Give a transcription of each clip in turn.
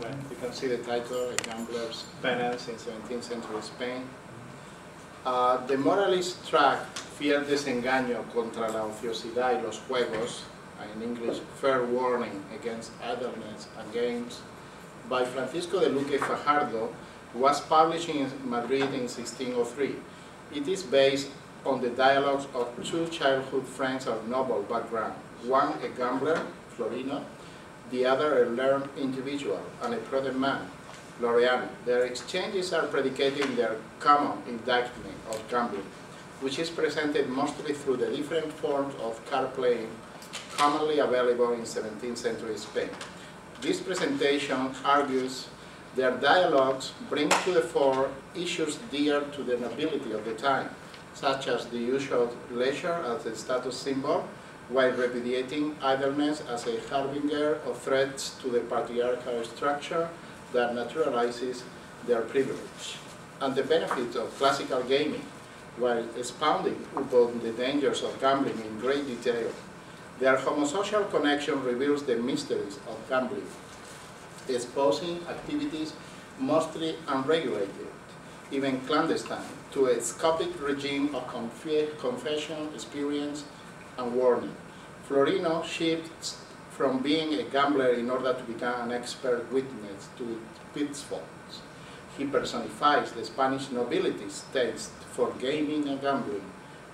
Right. You can see the title, A Gambler's Penance in 17th Century Spain. The moralist tract, Fiel desengaño contra la ociosidad y los juegos, in English, Fair Warning Against Idleness and Games, by Francisco de Luque Fajardo, was published in Madrid in 1603. It is based on the dialogues of two childhood friends of noble background, one a gambler, Florino, the other a learned individual and a prudent man, Laureano. Their exchanges are predicated in their common indictment of gambling, which is presented mostly through the different forms of card playing commonly available in 17th century Spain. This presentation argues their dialogues bring to the fore issues dear to the nobility of the time, such as the use of leisure as a status symbol, while repudiating idleness as a harbinger of threats to the patriarchal structure that naturalizes their privilege, and the benefits of classical gaming, while expounding upon the dangers of gambling in great detail. Their homosocial connection reveals the mysteries of gambling, exposing activities mostly unregulated, even clandestine, to a scopic regime of confession, experience, and warning. Florino shifts from being a gambler in order to become an expert witness to its pitfalls. He personifies the Spanish nobility's taste for gaming and gambling,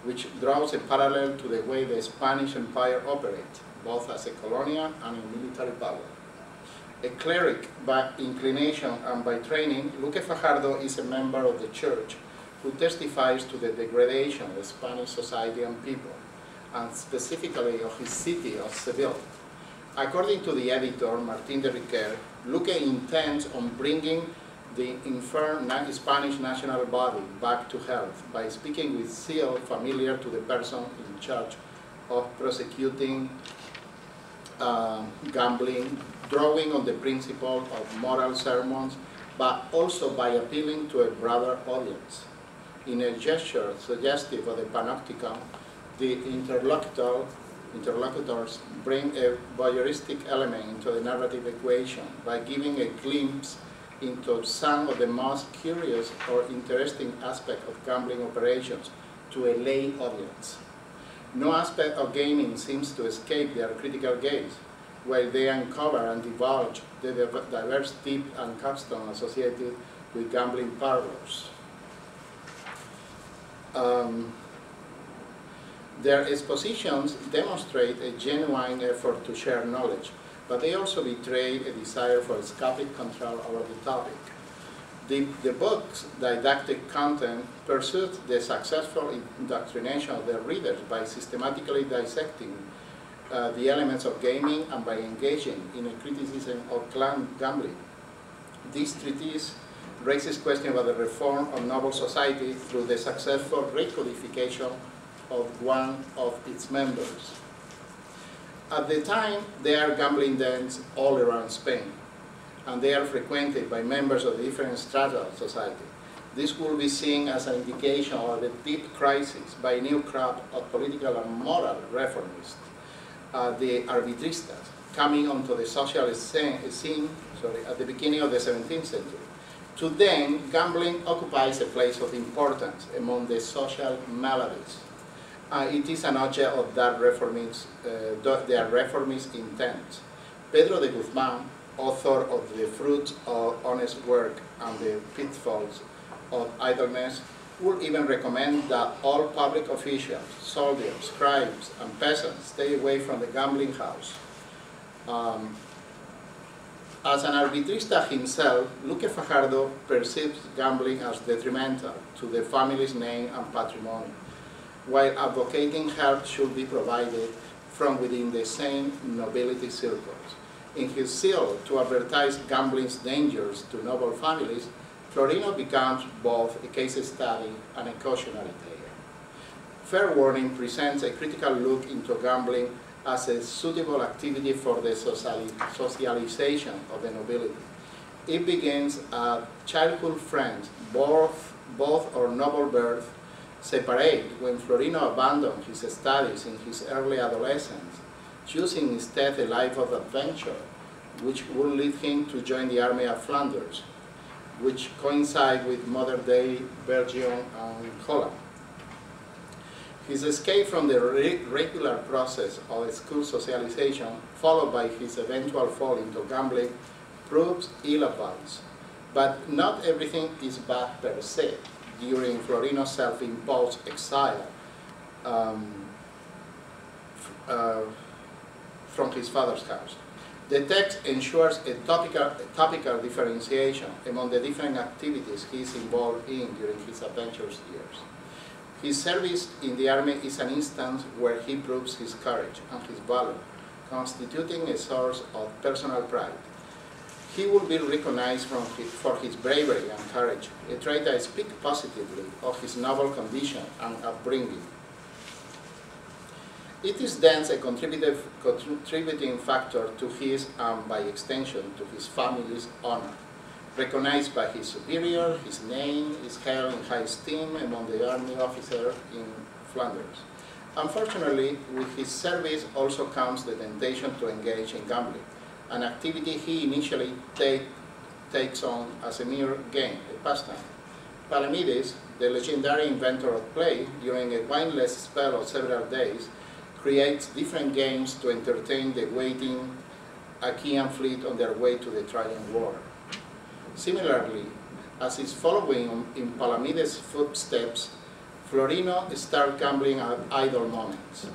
which draws a parallel to the way the Spanish Empire operated, both as a colonial and a military power. A cleric by inclination and by training, Luque Fajardo is a member of the church who testifies to the degradation of Spanish society and people, and specifically of his city of Seville. According to the editor, Martín de Riquer, Luque intends on bringing the infirm Spanish national body back to health by speaking with zeal familiar to the person in charge of prosecuting gambling, drawing on the principle of moral sermons, but also by appealing to a broader audience. In a gesture suggestive of the panopticon, the interlocutors bring a voyeuristic element into the narrative equation by giving a glimpse into some of the most curious or interesting aspects of gambling operations to a lay audience. No aspect of gaming seems to escape their critical gaze, while they uncover and divulge the diverse tips and customs associated with gambling parlors. Their expositions demonstrate a genuine effort to share knowledge, but they also betray a desire for scopic control over the topic. The book's didactic content pursues the successful indoctrination of their readers by systematically dissecting the elements of gaming and by engaging in a criticism of gambling. This treatise raises questions about the reform of noble society through the successful recodification of one of its members. At the time, there are gambling dens all around Spain, and they are frequented by members of different strata of society. This will be seen as an indication of a deep crisis by a new crop of political and moral reformists, the arbitristas, coming onto the social scene at the beginning of the 17th century. To them, gambling occupies a place of importance among the social maladies. It is an object of their reformist intent. Pedro de Guzman, author of The Fruits of Honest Work and the Pitfalls of Idleness, would even recommend that all public officials, soldiers, scribes, and peasants stay away from the gambling house. As an arbitrista himself, Luque Fajardo perceives gambling as detrimental to the family's name and patrimony, while advocating help should be provided from within the same nobility circles. In his zeal to advertise gambling's dangers to noble families, Florino becomes both a case study and a cautionary tale. Fair Warning presents a critical look into gambling as a suitable activity for the socialization of the nobility. It begins at childhood friends, both of noble birth, separate when Florino abandoned his studies in his early adolescence, choosing instead a life of adventure which would lead him to join the army of Flanders, which coincide with modern-day Belgium and Holland. His escape from the regular process of school socialization, followed by his eventual fall into gambling, proves ill-advised. But not everything is bad per se. During Florino's self-imposed exile from his father's house, the text ensures a topical differentiation among the different activities he is involved in during his adventurous years. His service in the army is an instance where he proves his courage and his valor, constituting a source of personal pride. He will be recognized for his bravery and courage, a trait that speaks positively of his noble condition and upbringing. It is then a contributing factor to his, and by extension, to his family's honor. Recognized by his superior, his name is held in high esteem among the army officers in Flanders. Unfortunately, with his service also comes the temptation to engage in gambling, an activity he initially takes on as a mere game, a pastime. Palamedes, the legendary inventor of play, during a mindless spell of several days, creates different games to entertain the waiting Achaean fleet on their way to the Trojan War. Similarly, as is following in Palamedes' footsteps, Florino starts gambling at idle moments.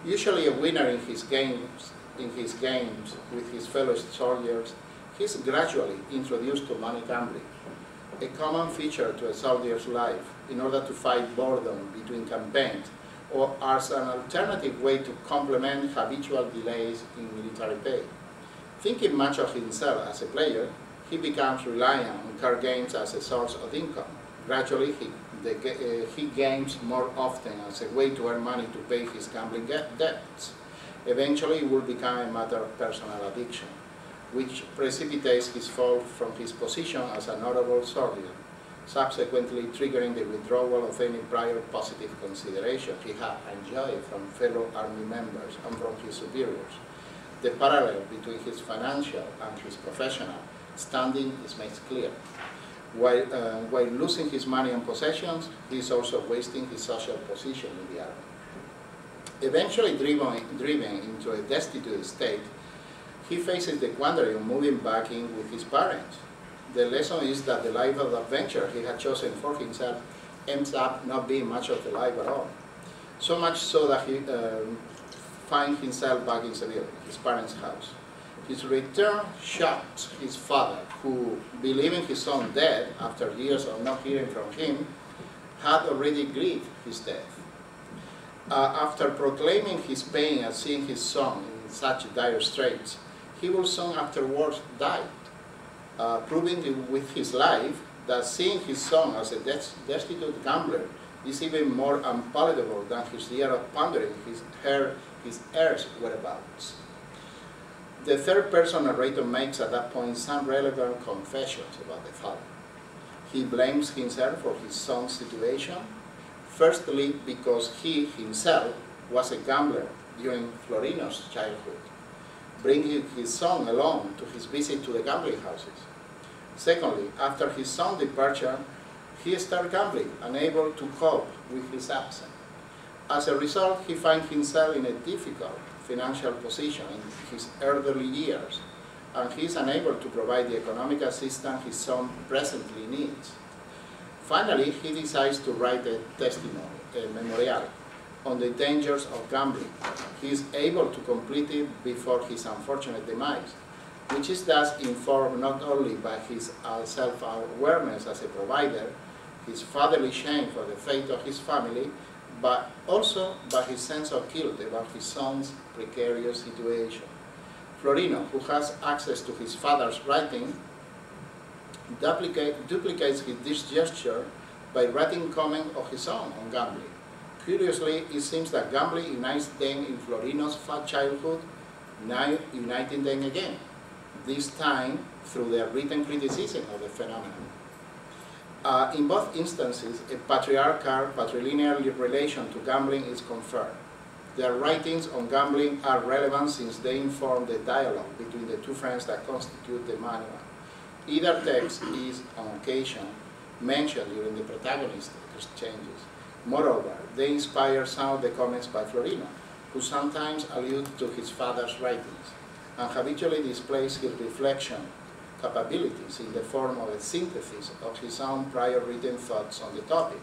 Usually a winner in his games with his fellow soldiers, he is gradually introduced to money gambling, a common feature to a soldier's life in order to fight boredom between campaigns, or as an alternative way to complement habitual delays in military pay. Thinking much of himself as a player, he becomes reliant on card games as a source of income. Gradually, he games more often as a way to earn money to pay his gambling debts. Eventually, it will become a matter of personal addiction, which precipitates his fall from his position as a notable soldier, subsequently triggering the withdrawal of any prior positive consideration he had enjoyed from fellow army members and from his superiors. The parallel between his financial and his professional standing is made clear. While losing his money and possessions, he is also wasting his social position in the army. Eventually driven into a destitute state, he faces the quandary of moving back in with his parents. The lesson is that the life of adventure he had chosen for himself ends up not being much of a life at all. So much so that he finds himself back in Seville, his parents' house. His return shocked his father, who, believing his son dead after years of not hearing from him, had already grieved his death. After proclaiming his pain at seeing his son in such dire straits, he will soon afterwards die, proving with his life that seeing his son as a destitute gambler is even more unpalatable than his year of pondering his heirs' whereabouts. The third-person narrator makes at that point some relevant confessions about the father. He blames himself for his son's situation, firstly because he himself was a gambler during Florino's childhood, bringing his son along to his visit to the gambling houses. Secondly, after his son's departure, he started gambling, unable to cope with his absence. As a result, he finds himself in a difficult financial position in his elderly years, and he is unable to provide the economic assistance his son presently needs. Finally, he decides to write a testimony, a memorial, on the dangers of gambling. He is able to complete it before his unfortunate demise, which is thus informed not only by his self-awareness as a provider, his fatherly shame for the fate of his family, but also by his sense of guilt about his son's precarious situation. Florino, who has access to his father's writing, duplicates this gesture by writing comment of his own on gambling. Curiously, it seems that gambling unites them in Florino's childhood, now uniting them again, this time through their written criticism of the phenomenon. In both instances, a patriarchal, patrilineal relation to gambling is confirmed. Their writings on gambling are relevant since they inform the dialogue between the two friends that constitute the manual. Either text is, on occasion, mentioned during the protagonist exchanges. Moreover, they inspire some of the comments by Florino, who sometimes alludes to his father's writings, and habitually displays his reflection capabilities in the form of a synthesis of his own prior written thoughts on the topic.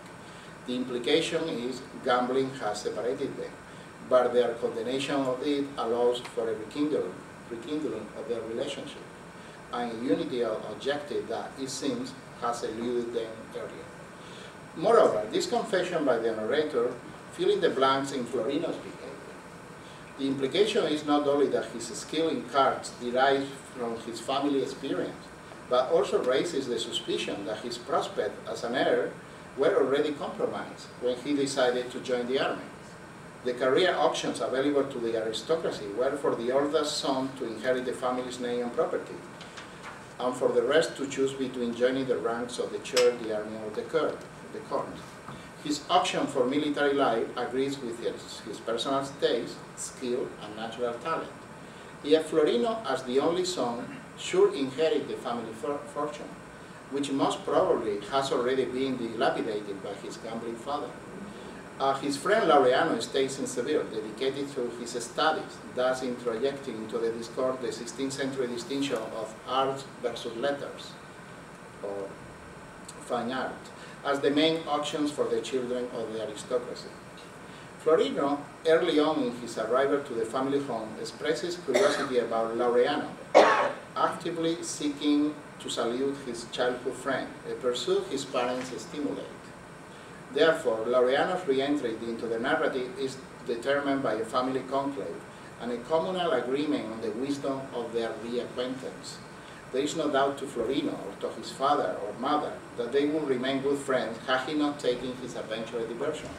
The implication is gambling has separated them, but their condemnation of it allows for a rekindling of their relationship, and a unity of objective that, it seems, has eluded them earlier. Moreover, this confession by the narrator filling the blanks in Florino's behavior. The implication is not only that his skill in cards derives from his family experience, but also raises the suspicion that his prospects as an heir were already compromised when he decided to join the army. The career options available to the aristocracy were for the oldest son to inherit the family's name and property, and for the rest to choose between joining the ranks of the church, the army, or the court. His option for military life agrees with his personal taste, skill, and natural talent. Yet Florino, as the only son, should inherit the family fortune, which most probably has already been dilapidated by his gambling father. His friend Laureano stays in Seville, dedicated to his studies, thus introjecting into the discourse the 16th century distinction of arts versus letters, or fine art, as the main options for the children of the aristocracy. Florino, early on in his arrival to the family home, expresses curiosity about Laureano, actively seeking to salute his childhood friend, a pursuit his parents stimulate. Therefore, Laureano's re-entry into the narrative is determined by a family conclave and a communal agreement on the wisdom of their reacquaintance. There is no doubt to Florino or to his father or mother that they would remain good friends had he not taken his adventurous diversion.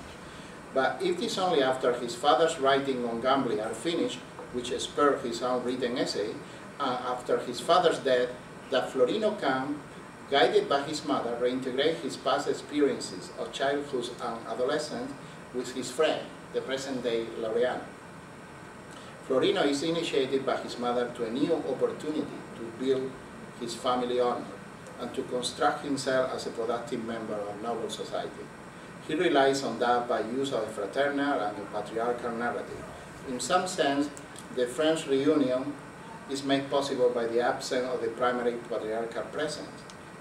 But it is only after his father's writing on gambling are finished, which spurred his own written essay, and after his father's death, that Florino can, guided by his mother, reintegrate his past experiences of childhood and adolescence with his friend, the present-day Laureano. Florino is initiated by his mother to a new opportunity to build his family honor and to construct himself as a productive member of noble society. He relies on that by use of a fraternal and a patriarchal narrative. In some sense, the French reunion is made possible by the absence of the primary patriarchal presence.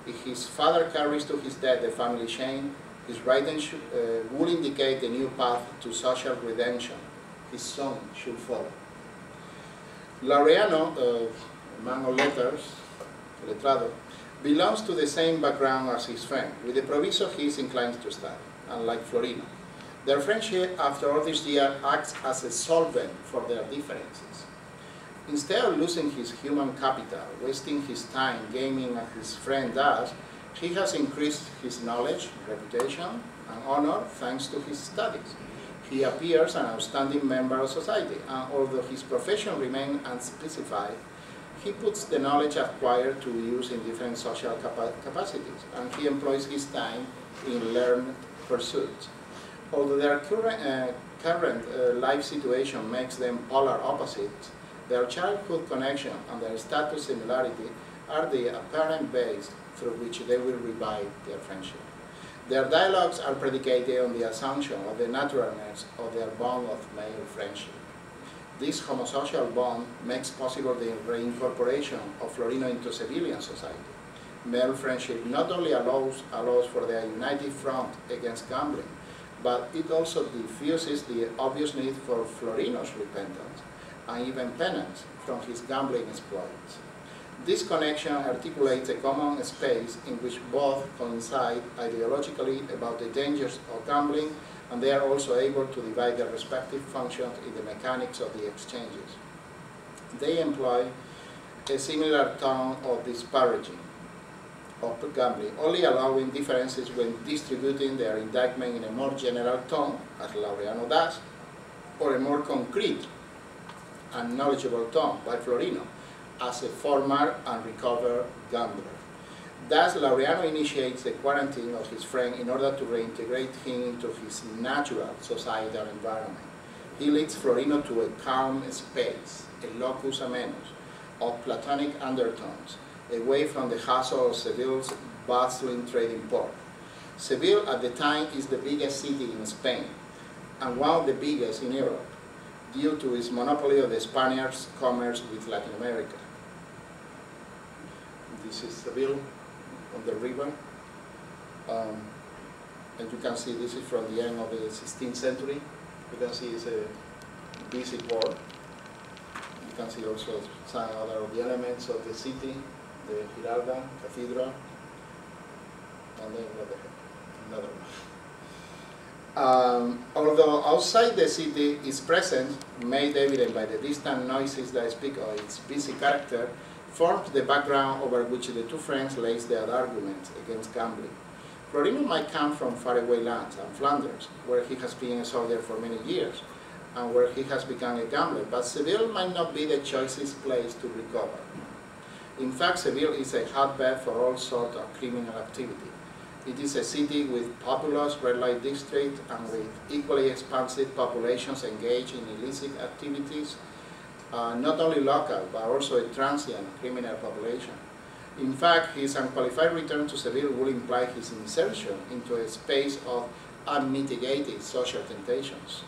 If his father carries to his death the family shame, his writing will indicate a new path to social redemption. His son should follow. Laureano, man of letters, letrado, belongs to the same background as his friend, with the proviso he is inclined to study, unlike Florino. Their friendship, after all this year, acts as a solvent for their differences. Instead of losing his human capital, wasting his time gaming as his friend does, he has increased his knowledge, reputation, and honor thanks to his studies. He appears an outstanding member of society, and although his profession remains unspecified, he puts the knowledge acquired to use in different social capacities, and he employs his time in learned pursuits. Although their current life situation makes them polar opposites, their childhood connection and their status similarity are the apparent base through which they will revive their friendship. Their dialogues are predicated on the assumption of the naturalness of their bond of male friendship. This homosocial bond makes possible the reincorporation of Florino into civilian society. Male friendship not only allows for their united front against gambling, but it also diffuses the obvious need for Florino's repentance and even penance from his gambling exploits. This connection articulates a common space in which both coincide ideologically about the dangers of gambling, and they are also able to divide their respective functions in the mechanics of the exchanges. They employ a similar tone of disparaging of gambling, only allowing differences when distributing their indictment in a more general tone, as Laureano does, or a more concrete and knowledgeable tone by Florino, as a former and recovered gambler. Thus, Laureano initiates the quarantine of his friend in order to reintegrate him into his natural societal environment. He leads Florino to a calm space, a locus amenus, of platonic undertones, away from the hustle of Seville's bustling trading port. Seville at the time is the biggest city in Spain, and one of the biggest in Europe, due to its monopoly of the Spaniards' commerce with Latin America. This is Seville on the river. And you can see this is from the end of the 16th century. You can see it's a busy port. You can see also some other of the elements of the city, the Giralda, Cathedral, and then another one. Although outside the city, its presence, made evident by the distant noises that speak of its busy character, forms the background over which the two friends lays their arguments against gambling. Florino might come from faraway lands and Flanders, where he has been a soldier for many years, and where he has become a gambler, but Seville might not be the choicest place to recover. In fact, Seville is a hotbed for all sorts of criminal activity. It is a city with populous red light district and with equally expansive populations engaged in illicit activities, not only local, but also a transient criminal population. In fact, his unqualified return to Seville would imply his insertion into a space of unmitigated social temptations.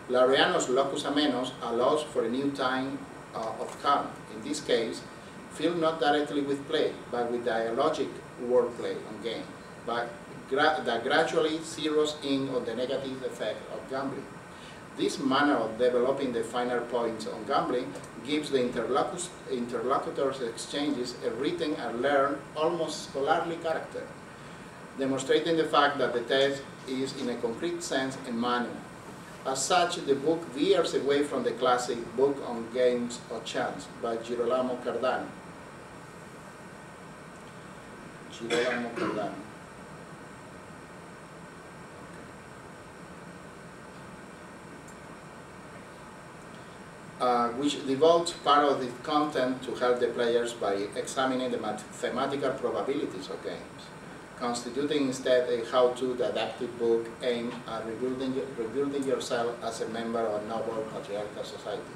Laureano's locus amenus allows for a new time of calm, in this case, filled not directly with play, but with dialogic wordplay on game, but that gradually zeroes in on the negative effect of gambling. This manner of developing the finer points on gambling gives the interlocutors' exchanges a written and learned, almost scholarly character, demonstrating the fact that the text is, in a concrete sense, a manual. As such, the book veers away from the classic book on games of chance by Girolamo Cardano. Which devotes part of its content to help the players by examining the mathematical probabilities of games, constituting instead a how-to didactic book aimed at rebuilding yourself as a member of a noble patriarchal society.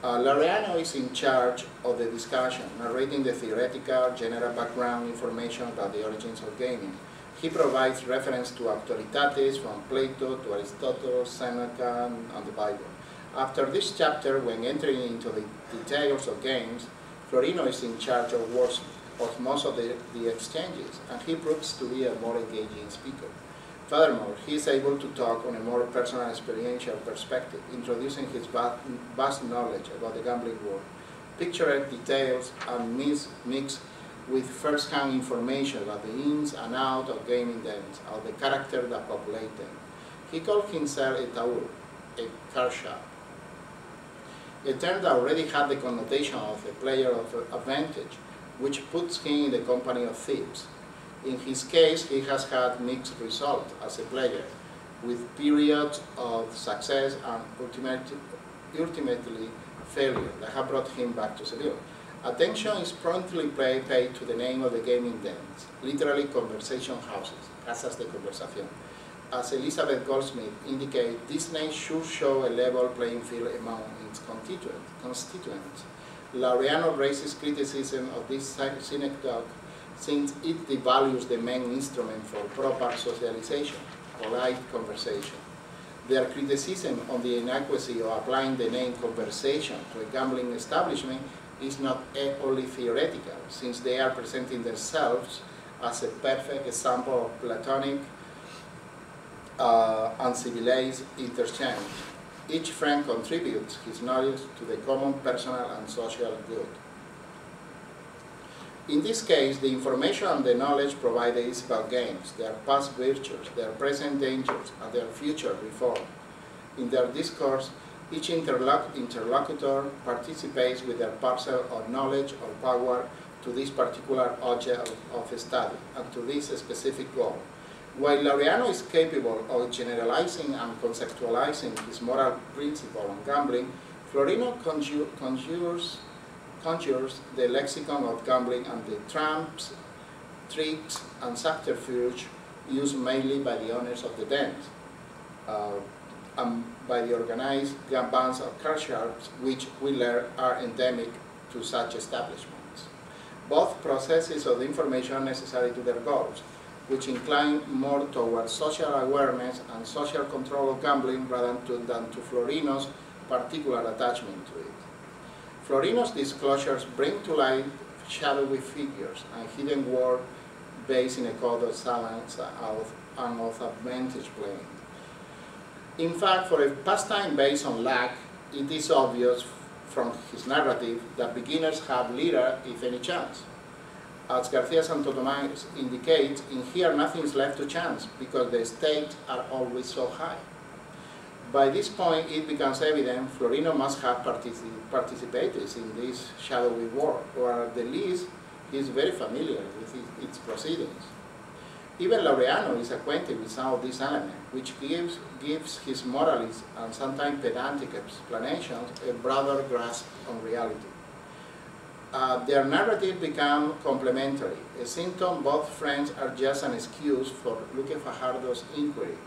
Laureano is in charge of the discussion, narrating the theoretical, general background information about the origins of gaming. He provides reference to authorities from Plato to Aristotle, Seneca, and the Bible. After this chapter, when entering into the details of games, Florino is in charge of most of the exchanges, and he proves to be a more engaging speaker. Furthermore, he is able to talk on a more personal experiential perspective, introducing his vast knowledge about the gambling world. Picturesque details are mixed with first-hand information about the ins and outs of gaming dens, of the characters that populate them. He called himself a taur, a card shop, a term that already had the connotation of a player of advantage, which puts him in the company of thieves. In his case, he has had mixed results as a player, with periods of success and ultimately failure that have brought him back to Seville. Attention is promptly paid to the name of the gaming dens, literally conversation houses, casas de conversación. As Elizabeth Goldsmith indicates, this name should show a level playing field among its constituents. Laureano raises criticism of this synecdoche since it devalues the main instrument for proper socialization, polite conversation. Their criticism on the inadequacy of applying the name conversation to a gambling establishment is not only theoretical, since they are presenting themselves as a perfect example of Platonic uncivilized interchange. Each friend contributes his knowledge to the common personal and social good. In this case, the information and the knowledge provided is about games, their past virtues, their present dangers, and their future reform. In their discourse, each interlocutor participates with their parcel of knowledge or power to this particular object of study and to this specific goal. While Laureano is capable of generalizing and conceptualizing his moral principle on gambling, Florino conjures the lexicon of gambling and the trumps, tricks, and subterfuge used mainly by the owners of the dens. by the organized bands of card sharps, which we learn are endemic to such establishments. Both processes of the information necessary to their goals, which incline more towards social awareness and social control of gambling rather than to Florino's particular attachment to it. Florino's disclosures bring to light shadowy figures and hidden world based in a code of silence and of advantage playing. In fact, for a pastime based on luck, it is obvious from his narrative that beginners have little, if any, chance. As Garcia Santo Tomás indicates, in here nothing is left to chance because the stakes are always so high. By this point, it becomes evident Florino must have participated in this shadowy world, or at the least, he is very familiar with its proceedings. Even Laureano is acquainted with some of these elements, which gives his moralist and sometimes pedantic explanations a broader grasp on reality. Their narrative become complementary, a symptom both friends are just an excuse for Luque Fajardo's inquiry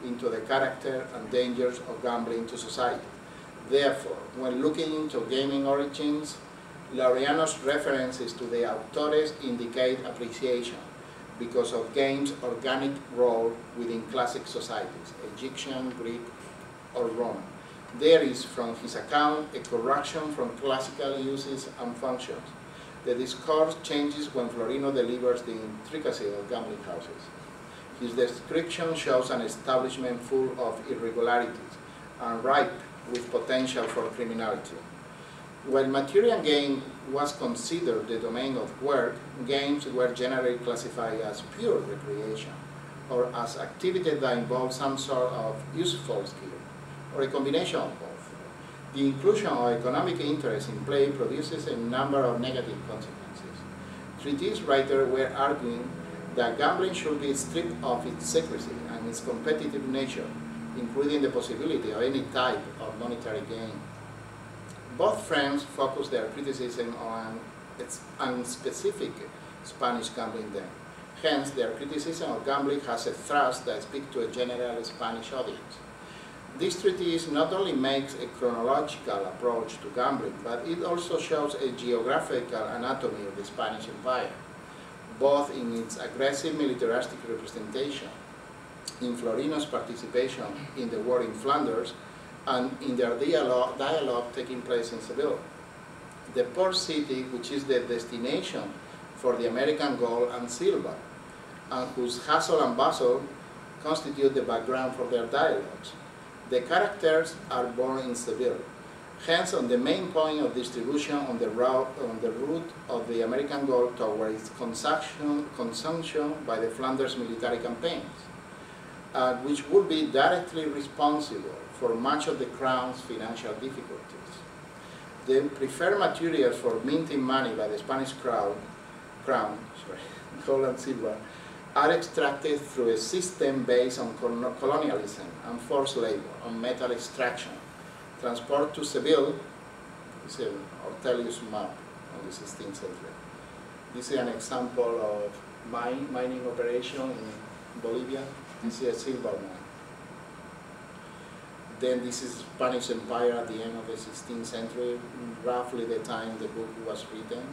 into the character and dangers of gambling to society. Therefore, when looking into gaming origins, Laureano's references to the autores indicate appreciation because of game's organic role within classic societies, Egyptian, Greek, or Roman. There is, from his account, a correction from classical uses and functions. The discourse changes when Florino delivers the intricacy of gambling houses. His description shows an establishment full of irregularities and ripe with potential for criminality. While material game was considered the domain of work, games were generally classified as pure recreation, or as activities that involve some sort of useful skill, or a combination of both. The inclusion of economic interest in play produces a number of negative consequences. Treatise writers were arguing that gambling should be stripped of its secrecy and its competitive nature, including the possibility of any type of monetary gain. Both friends focused their criticism on unspecific Spanish gambling then. Hence, their criticism of gambling has a thrust that speaks to a general Spanish audience. This treatise not only makes a chronological approach to gambling, but it also shows a geographical anatomy of the Spanish Empire, both in its aggressive militaristic representation, in Florino's participation in the war in Flanders, and in their dialogue taking place in Seville. The port city, which is the destination for the American gold and silver, and whose hustle and bustle constitute the background for their dialogues. The characters are born in Seville, hence on the main point of distribution on the route of the American gold toward its consumption by the Flanders military campaigns, which would be directly responsible for much of the crown's financial difficulties. The preferred materials for minting money by the Spanish crown, gold and silver, are extracted through a system based on colonialism and forced labor, on metal extraction. Transport to Seville is an Ortelius map on the 16th century. This is an example of mining operation in Bolivia. This is a silver mine. Then this is Spanish Empire at the end of the 16th century, roughly the time the book was written.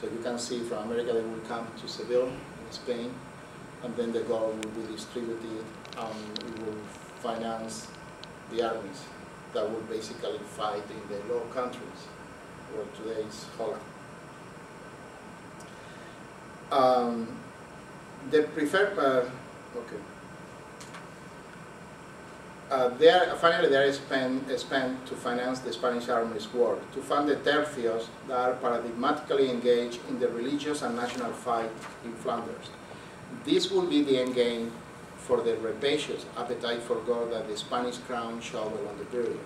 So you can see from America they will come to Seville in Spain, and then the gold will be distributed and it will finance the armies that will basically fight in the Low Countries, where today is Holland. The preferred, finally, there is spent to finance the Spanish army's work, to fund the tercios that are paradigmatically engaged in the religious and national fight in Flanders. This will be the end game for the rapacious appetite for gold that the Spanish crown showed along the period.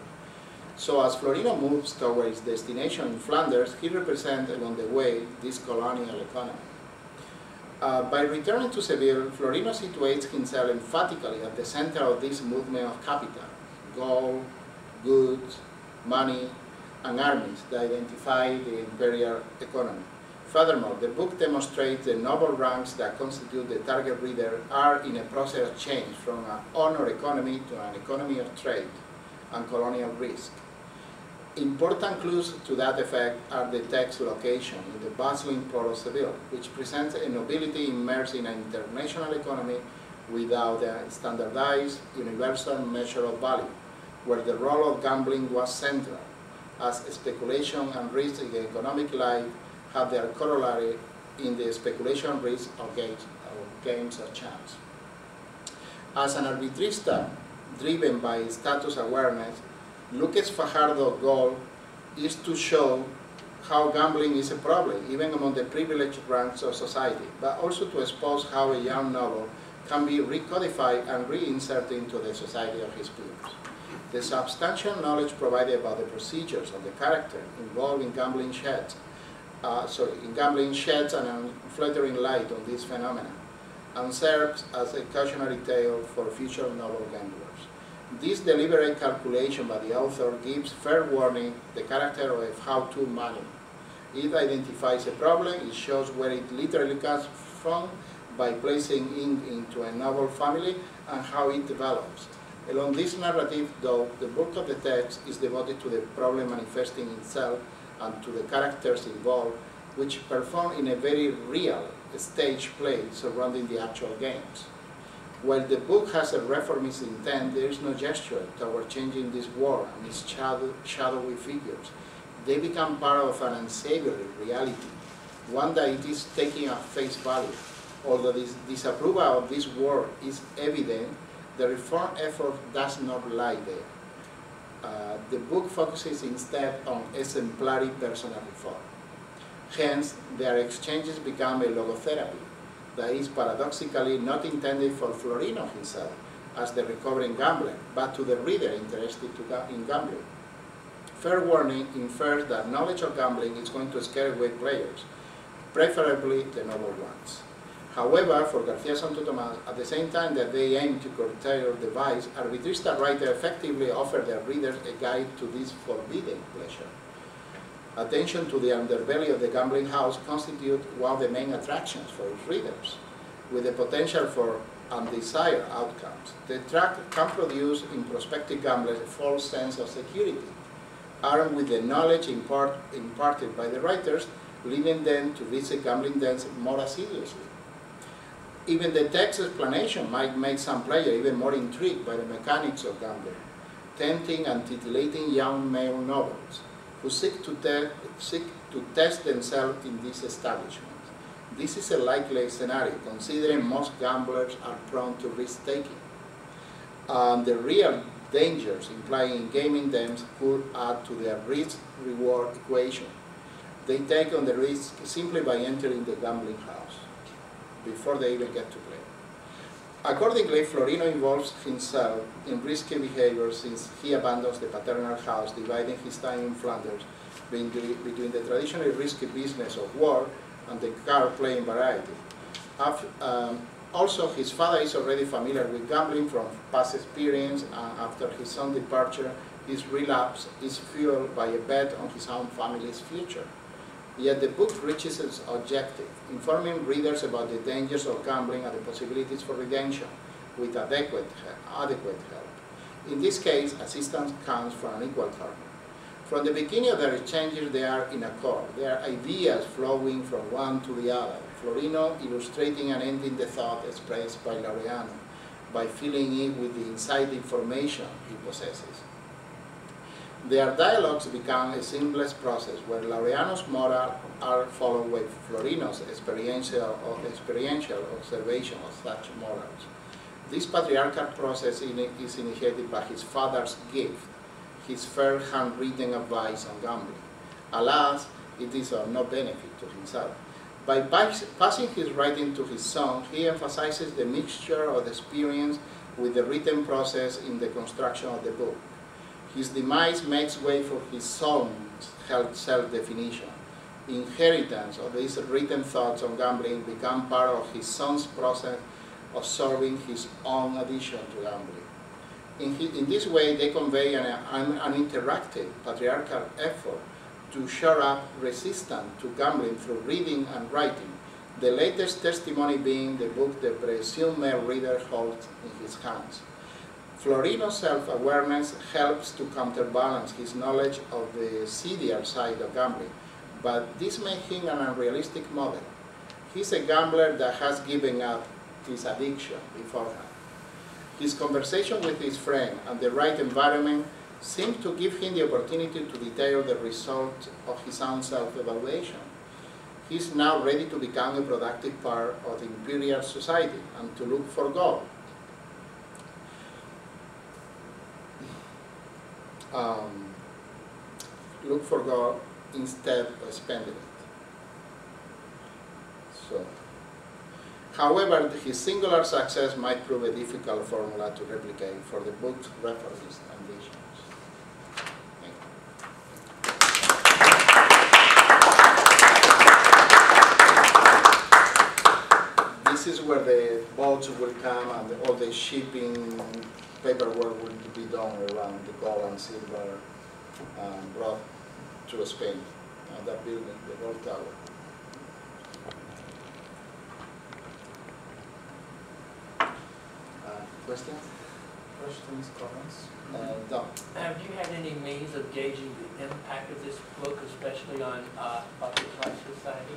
So as Florino moves towards his destination in Flanders, he represents along the way this colonial economy. By returning to Seville, Florino situates himself emphatically at the center of this movement of capital, gold, goods, money, and armies that identify the imperial economy. Furthermore, the book demonstrates the noble ranks that constitute the target reader are in a process of change from an honor economy to an economy of trade and colonial risk. Important clues to that effect are the text location in the bustling port of Seville, which presents a nobility immersed in an international economy without a standardized, universal measure of value, where the role of gambling was central, as speculation and risk in economic life have their corollary in the speculation risk of games of chance. As an arbitrista driven by status awareness, Lucas Fajardo's goal is to show how gambling is a problem, even among the privileged ranks of society, but also to expose how a young noble can be recodified and reinserted into the society of his peers. The substantial knowledge provided about the procedures of the character involved in gambling sheds an unflattering light on this phenomenon, and serves as a cautionary tale for future noble gamblers. This deliberate calculation by the author gives fair warning the character of a how-to manual. It identifies a problem, it shows where it literally comes from by placing it into a novel family and how it develops. Along this narrative, though, the bulk of the text is devoted to the problem manifesting itself and to the characters involved, which perform in a very real stage play surrounding the actual games. While the book has a reformist intent, there is no gesture toward changing this world and its shadowy figures. They become part of an unsavory reality, one that it is taking at face value. Although this disapproval of this world is evident, the reform effort does not lie there. The book focuses instead on exemplary personal reform. Hence, their exchanges become a logotherapy that is paradoxically not intended for Florino himself as the recovering gambler, but to the reader interested in gambling. Fair warning infers that knowledge of gambling is going to scare away players, preferably the noble ones. However, for García Santo Tomás, at the same time that they aim to curtail the vice, arbitrista writers effectively offer their readers a guide to this forbidden pleasure. Attention to the underbelly of the gambling house constitutes one of the main attractions for its readers, with the potential for undesired outcomes. The track can produce in prospective gamblers a false sense of security, armed with the knowledge imparted by the writers, leading them to visit gambling dens more assiduously. Even the text explanation might make some player even more intrigued by the mechanics of gambling, tempting and titillating young male nobles who seek to test themselves in this establishment. This is a likely scenario, considering most gamblers are prone to risk-taking. The real dangers implied in gaming dens could add to their risk-reward equation. They take on the risk simply by entering the gambling house, before they even get to play. Accordingly, Florino involves himself in risky behavior since he abandons the paternal house, dividing his time in Flanders between the traditionally risky business of war and the card-playing variety. Also, his father is already familiar with gambling from past experience, and after his son's departure, his relapse is fueled by a bet on his own family's future. Yet the book reaches its objective, informing readers about the dangers of gambling and the possibilities for redemption with adequate help. In this case, assistance comes from an equal partner. From the beginning of their exchanges, they are in accord. There are ideas flowing from one to the other, Florino illustrating and ending the thought expressed by Laureano by filling it with the inside information he possesses. Their dialogues become a seamless process where Laureano's morals are followed with Florino's experiential observation of such morals. This patriarchal process is initiated by his father's gift, his fair handwritten advice on gambling. Alas, it is of no benefit to himself. By passing his writing to his son, he emphasizes the mixture of experience with the written process in the construction of the book. His demise makes way for his son's self-definition. Inheritance of these written thoughts on gambling become part of his son's process of solving his own addiction to gambling. In this way, they convey an interactive patriarchal effort to shore up resistance to gambling through reading and writing, the latest testimony being the book the presumed male reader holds in his hands. Florino's self-awareness helps to counterbalance his knowledge of the seedier side of gambling, but this makes him an unrealistic model. He's a gambler that has given up his addiction beforehand. His conversation with his friend and the right environment seem to give him the opportunity to detail the result of his own self-evaluation. He's now ready to become a productive part of the imperial society and to look for gold. Look for gold instead of spending it. So, however, his singular success might prove a difficult formula to replicate for the book's reformist ambitions. This is where the boats will come and all the shipping paperwork will be done around the gold and silver brought to Spain, that building, the gold tower. Questions? Questions, comments? No. Have you had any means of gauging the impact of this book, especially on butterfly society?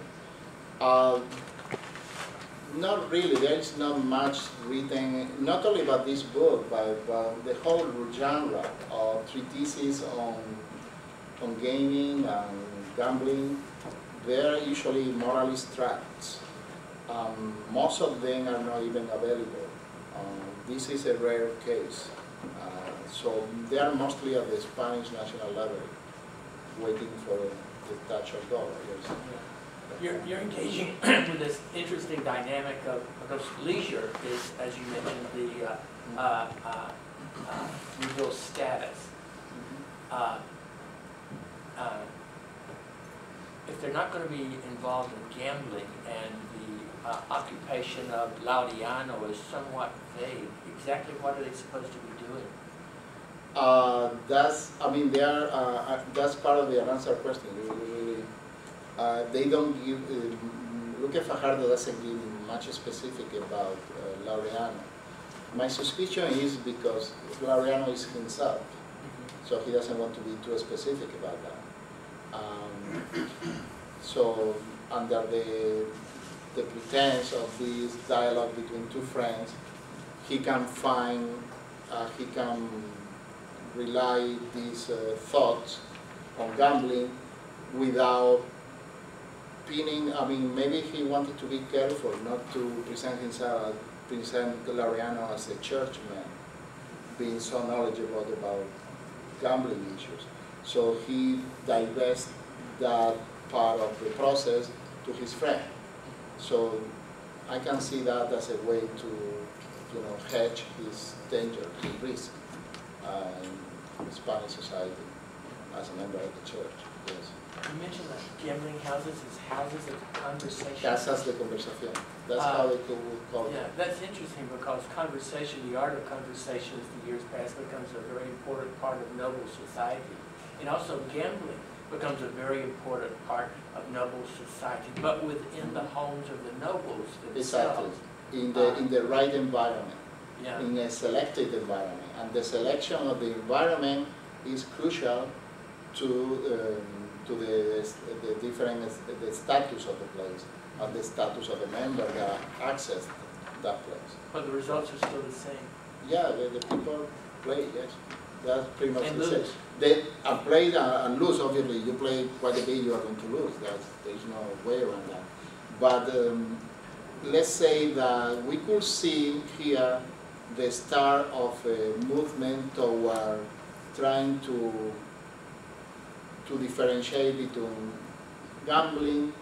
Not really. There is not much written, not only about this book, but the whole genre of treatises on gaming and gambling. They're usually moralist tracts. Most of them are not even available. This is a rare case. So they are mostly at the Spanish national level, waiting for the touch of gold, I guess. You're engaging with this interesting dynamic of, because leisure is, as you mentioned, the reveal status. If they're not going to be involved in gambling and the occupation of Laureano is somewhat vague, exactly what are they supposed to be doing? That's part of the unanswered question. They don't give, Rico-Ferrer doesn't give much specific about Laureano. My suspicion is because Laureano is himself, so he doesn't want to be too specific about that. So under the pretense of this dialogue between two friends, he can rely these thoughts on gambling without pinning. Maybe he wanted to be careful not to present Laureano as a churchman, being so knowledgeable about gambling issues. So he divests that part of the process to his friend. So I can see that as a way to, hedge his danger, his risk in Spanish society as a member of the church. Yes. You mentioned that gambling houses is houses of conversation. Casas de conversación. That's how they could call it. Yeah, that's interesting because conversation, the art of conversation as the years pass becomes a very important part of noble society. And also gambling becomes a very important part of noble society, but within the homes of the nobles themselves. Exactly. In the right environment. Yeah. In a selected environment. And the selection of the environment is crucial to the different the status of the place and the status of the member that access that place. But the results are still the same. Yeah, the people play, yes. That's pretty much and the same. They play and lose, obviously. You play quite a bit, you are going to lose. There's no way around that. But let's say that we could see here the start of a movement toward trying to differentiate between gambling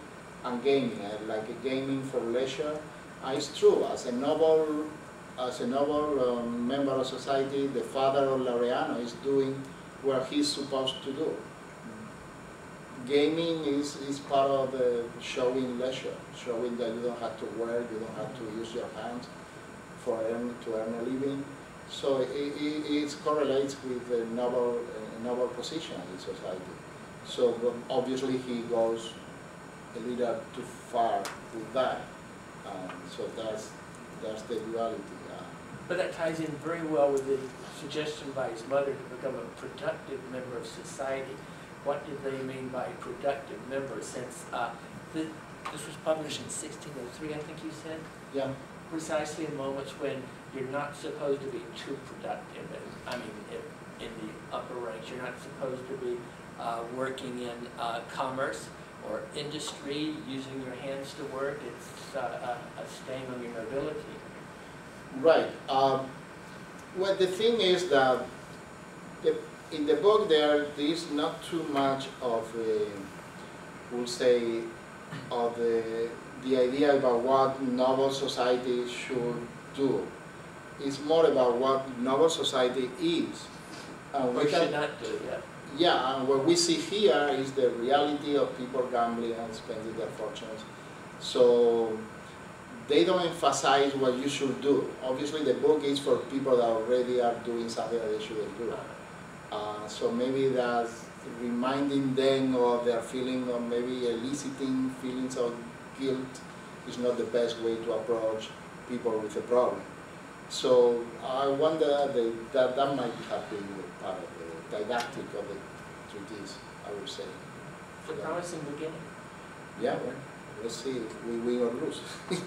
and gaming, like a gaming for leisure. It's true, as a noble member of society, the father of Laureano is doing what he's supposed to do. Gaming is part of the showing leisure, showing that you don't have to work, you don't have to use your hands to earn a living. So it correlates with a noble position in society. So obviously he goes a little too far with that. So that's the duality. But that ties in very well with the suggestion by his mother to become a productive member of society. What did they mean by productive member, since this was published in 1603, I think you said? Yeah. Precisely in moments when you're not supposed to be too productive. I mean, in the upper ranks, you're not supposed to be working in commerce or industry, using your hands to work. It's a stain on your nobility. Right. Well, the thing is that in the book there is not too much of, we'll say, of the idea about what noble society should do. It's more about what noble society is. Or should not do, yeah. Yeah, and what we see here is the reality of people gambling and spending their fortunes. So they don't emphasize what you should do. Obviously, the book is for people that already are doing something that they shouldn't do. So maybe that's reminding them of their feeling, or maybe eliciting feelings of guilt is not the best way to approach people with a problem. So I wonder that might have been part of the didactic of the treatise, I would say. It's a promising beginning. Yeah, well, let's see if we win or lose.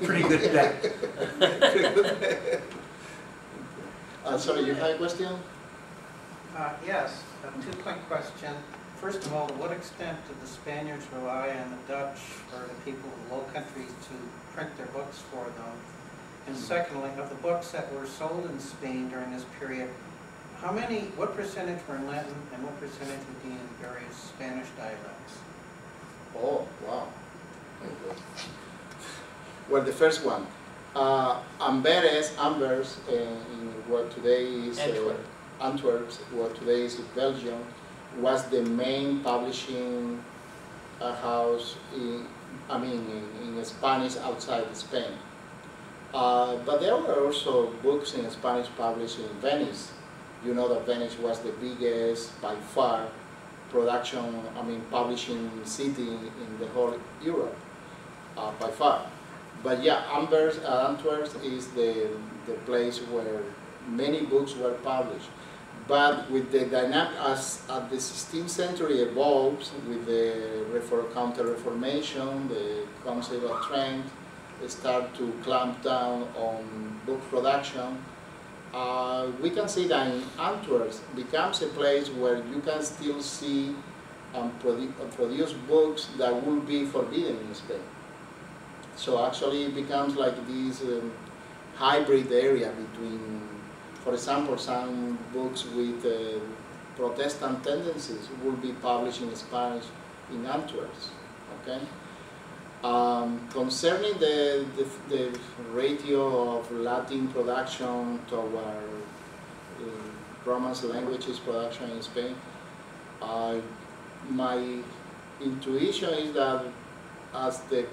Pretty good bet. Sorry, you had a question? Yes, a two-point question. First of all, to what extent did the Spaniards rely on the Dutch or the people of the Low Countries to print their books for them? And secondly, of the books that were sold in Spain during this period, what percentage were in Latin and what percentage would be in various Spanish dialects? Oh, wow. Okay. Well, the first one, Amberes, in what today is Antwerp, what today is Belgium, was the main publishing house in Spanish outside Spain. But there were also books in Spanish published in Venice. You know that Venice was the biggest, by far, publishing city in the whole Europe, by far. But yeah, Antwerp is the place where many books were published. But with the dynamic, as the 16th century evolves, with the Counter-Reformation, the Council of Trent start to clamp down on book production, we can see that in Antwerp becomes a place where you can still see and produce books that will be forbidden in Spain. So actually it becomes like this hybrid area between, for example, some books with Protestant tendencies will be published in Spanish in Antwerp. Okay. Concerning the ratio of Latin production toward Romance languages production in Spain, my intuition is that as the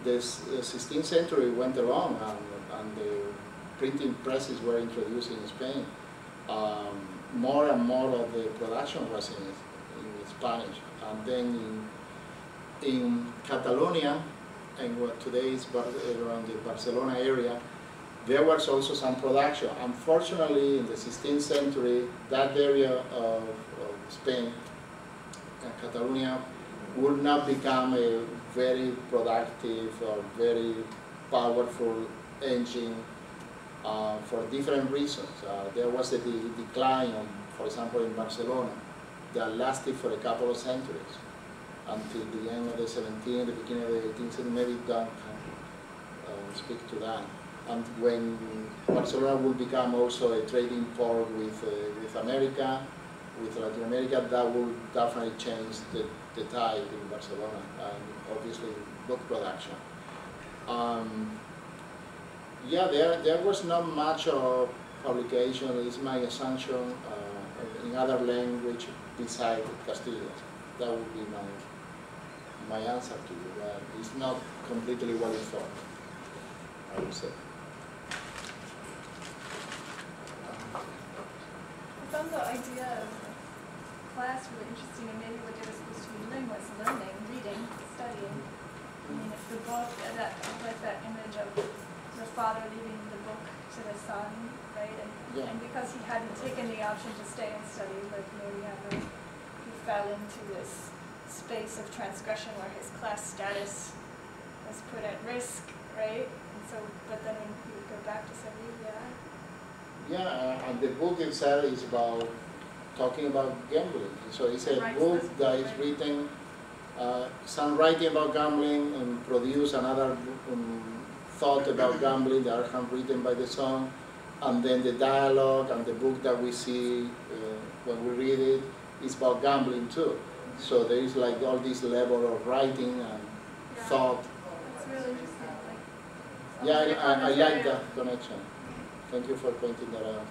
16th century went along and the printing presses were introduced in Spain, more and more of the production was in Spanish. And then in Catalonia, and what today is around the Barcelona area, there was also some production. Unfortunately, in the 16th century, that area of Spain, Catalonia, would not become a very productive or very powerful engine for different reasons. There was a decline, for example, in Barcelona, that lasted for a couple of centuries, until the end of the 17th, the beginning of the 18th century. Maybe Don can speak to that. And when Barcelona will become also a trading port with America, with Latin America, that will definitely change the tide in Barcelona, and obviously book production. Yeah, there was not much of publication, is my assumption, in other language besides Castilian. That would be my answer to you. It's not completely well informed, I would say. I found the idea of class that's really interesting, and maybe what they were supposed to be doing was learning, reading, studying. I mean, if the book, like that image of the father leaving the book to the son, right? And because he hadn't taken the option to stay and study like Mariana, he fell into this space of transgression where his class status was put at risk, right? And so, but then when he would go back to Sevilla. Yeah, and the book itself is about talking about gambling. So it's a book that is written, some writing about gambling and produce another thought about gambling that are handwritten by the son, and then the dialogue and the book that we see when we read it is about gambling too. So there is like all this level of writing and thought. That's really interesting. Yeah, I like that connection. Thank you for pointing that out.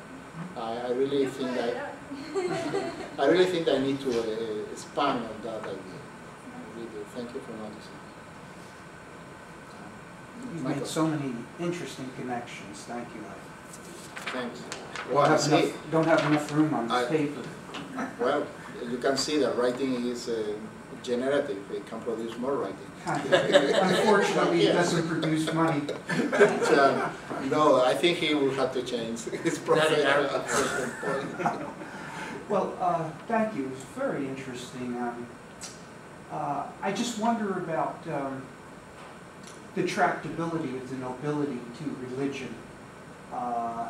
I really think that I need to expand on that idea. I really do. Thank you for noticing. You've made so many interesting connections. Thank you. Thanks. Don't have enough room on this paper. Well, you can see that writing is generative. It can produce more writing. Unfortunately, it doesn't produce money. But, no, I think he will have to change his profession at certain point. Well, thank you. It's very interesting. I just wonder about the tractability of the nobility to religion.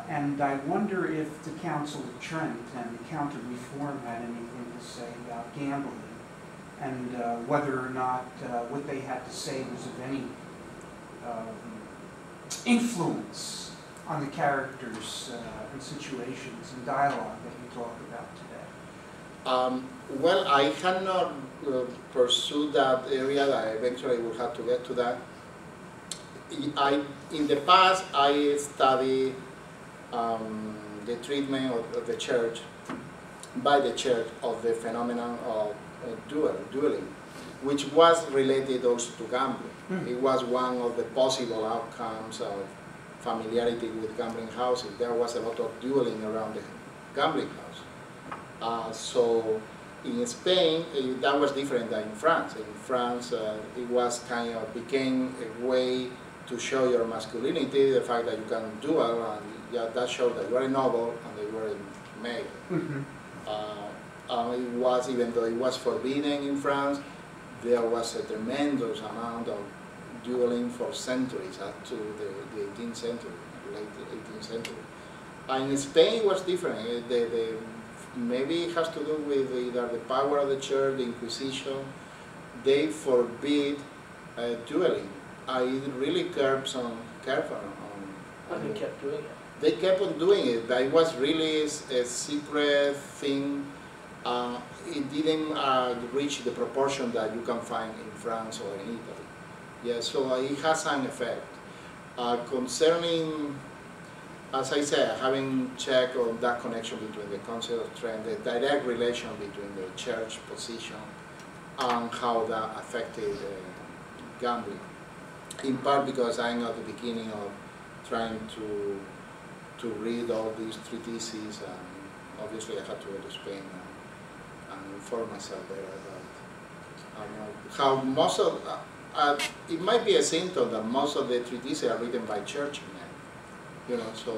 And I wonder if the Council of Trent and the Counter-Reform had anything to say about gambling, and whether or not what they had to say was of any influence on the characters and situations and dialogue that you talk about today. Well, I had not pursued that area. That I eventually will have to get to that. In the past, I studied the treatment of the church, by the church, of the phenomenon of dueling, which was related also to gambling. It was one of the possible outcomes of familiarity with gambling houses. There was a lot of dueling around the gambling house. So in Spain, that was different than in France. In France, it was kind of became a way to show your masculinity, the fact that you can duel, and that showed that you are a noble and that you are a male. It was, even though it was forbidden in France, there was a tremendous amount of dueling for centuries, up to the 18th century, late 18th century. And in Spain it was different. Maybe it has to do with either the power of the church, the Inquisition. They forbid dueling. I really careful on They kept doing it. They kept on doing it. It was really a secret thing. It didn't reach the proportion that you can find in France or in Italy. Yeah, so it has an effect. Concerning, as I said, having checked on that connection between the Council of Trent, the direct relation between the church position and how that affected gambling. In part because I'm at the beginning of trying to read all these treatises, and obviously I had to go to Spain and inform myself better about how most of, it might be a symptom that most of the treatises are written by churchmen, you know, so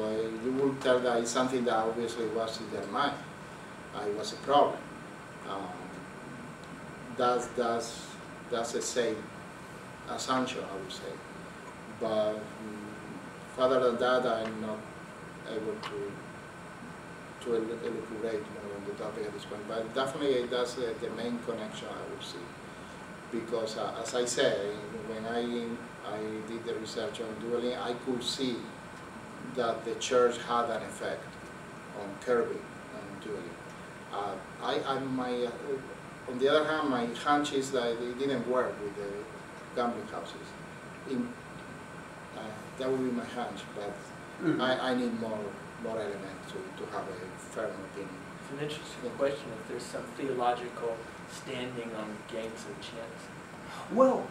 you will tell that it's something that obviously was in their mind. It was a problem. That's a safe assumption, I would say. But further than that, I'm not able to elucidate more on the topic at this point. But definitely that's the main connection I would see. Because as I said, when I did the research on dueling, I could see that the church had an effect on curbing and dueling. On the other hand, my hunch is that it didn't work with the gambling houses. That would be my hunch, but I need more elements to have a firm opinion. It's an interesting question if there's some theological standing on games and chance. Well,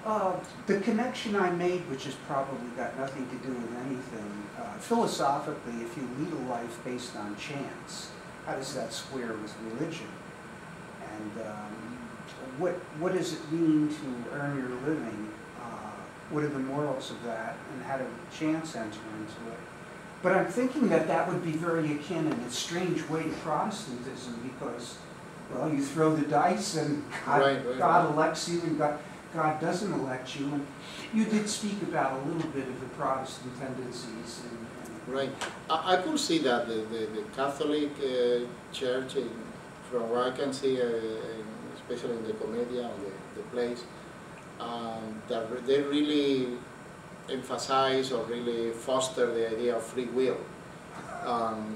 the connection I made, which has probably got nothing to do with anything, philosophically, if you lead a life based on chance, how does that square with religion? And what does it mean to earn your living? What are the morals of that, and how do chance enter into it? But I'm thinking that that would be very akin in a strange way to Protestantism, because, well, you throw the dice and God elects you and God doesn't elect you. And you did speak about a little bit of the Protestant tendencies. Right. I could see that the Catholic Church, from what I can see, especially in the Commedia, the plays, that they really emphasize or really foster the idea of free will.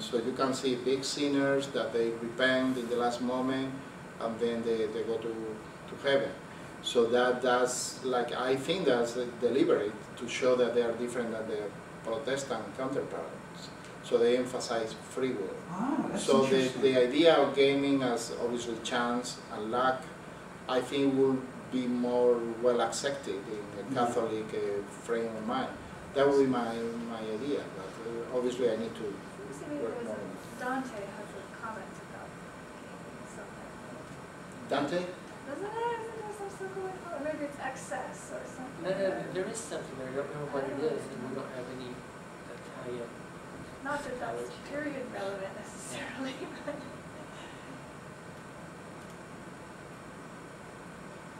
So you can see big sinners that they repent in the last moment and then they go to heaven. So that's like, I think that's deliberate to show that they are different than their Protestant counterparts. So they emphasize free will. Oh, that's so interesting. the idea of gaming as obviously chance and luck, I think will be more well accepted in a Catholic frame of mind. That would be my idea, but obviously I need to work more on it. Dante has a comment about gaming something. Dante? Doesn't it? Isn't there some circle like that? Or maybe it's excess or something. No, there is something there, I don't know what it is, and we don't have any Italian. Not that that's period relevant necessarily, but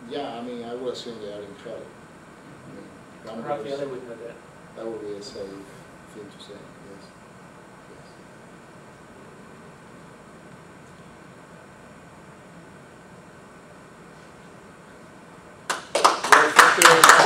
Yeah, I mean, I would assume they are in hell. I mean, Raffaele would know that. that would be a safe thing to say, yes. Well, thank you very much.